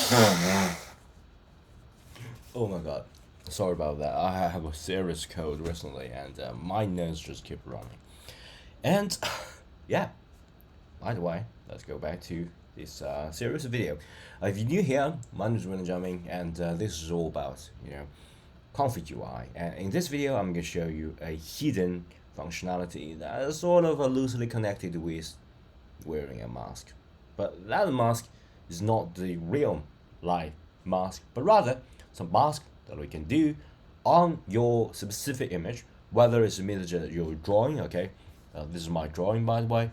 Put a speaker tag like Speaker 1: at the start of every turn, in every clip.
Speaker 1: Oh my god, sorry about that. I have a serious cold recently, and my nose just keep running. And yeah, by the way, let's go back to this serious video. If you're new here, my name is Jamming, and this is all about comfyUI. And in this video, I'm gonna show you a hidden functionality that is sort of loosely connected with wearing a mask. But that mask is not the real life mask, but rather some mask that we can do on your specific image, whether it's an image that you're drawing, okay? This is my drawing, by the way,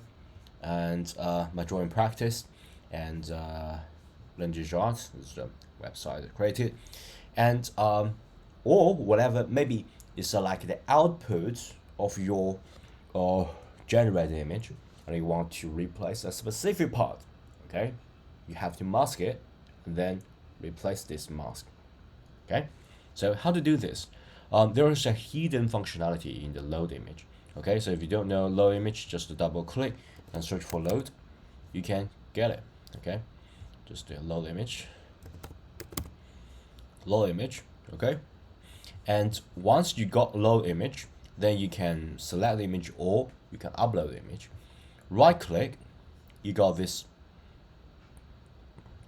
Speaker 1: and my drawing practice, and Language Arts is the website that created, and or whatever, maybe it's like the output of your generated image, and you want to replace a specific part, okay? You have to mask it and then replace this mask, okay? So how to do this? There is a hidden functionality in the load image, okay? So if you don't know load image, just double click and search for load, you can get it, okay? Just load image, okay? And once you got load image, then you can select the image or you can upload the image. Right click, you got this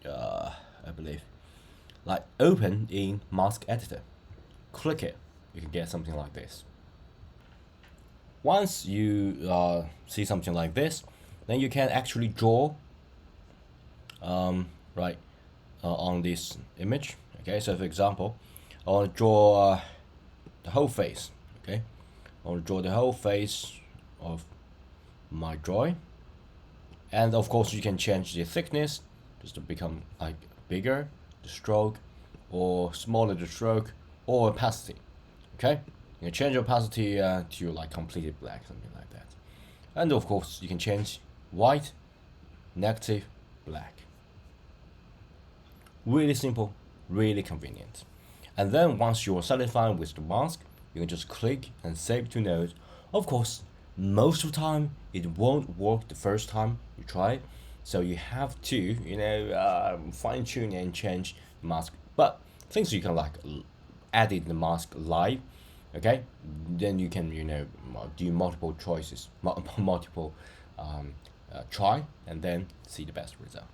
Speaker 1: I believe like open in mask editor. Click it, you can get something like this. Once you see something like this, then you can actually draw right on this image, okay? So for example, I want to draw the whole face, okay? I want to draw the whole face of my drawing, and of course you can change the thickness just to become like bigger, the stroke, or smaller the stroke, or opacity, okay? You can change opacity to like completely black, something like that. And of course you can change white, negative, black. Really simple, really convenient. And then once you're satisfied with the mask, you can just click and save to node. Of course, most of the time it won't work the first time you try it, so you have to fine tune and change the mask. But things you can like edit the mask live, okay? Then you can do multiple choices, multiple try, and then see the best result,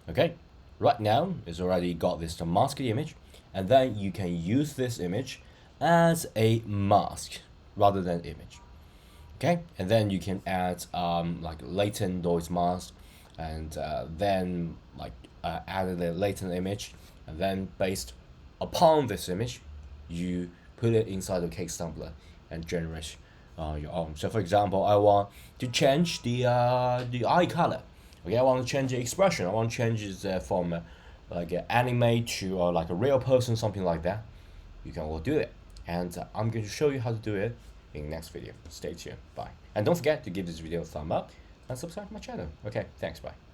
Speaker 1: okay? Right now it's already got this masked image, and then you can use this image as a mask rather than image, okay? And then you can add like latent noise mask, and then like add the latent image, and then based upon this image you put it inside the cake sampler and generate your own. So for example, I want to change the eye color, okay? I want to change the expression, I want to change it from like an anime to like a real person, something like that. You can all do it, and I'm going to show you how to do it in the next video. Stay tuned. Bye. And don't forget to give this video a thumb up and subscribe to my channel. Okay, thanks. Bye.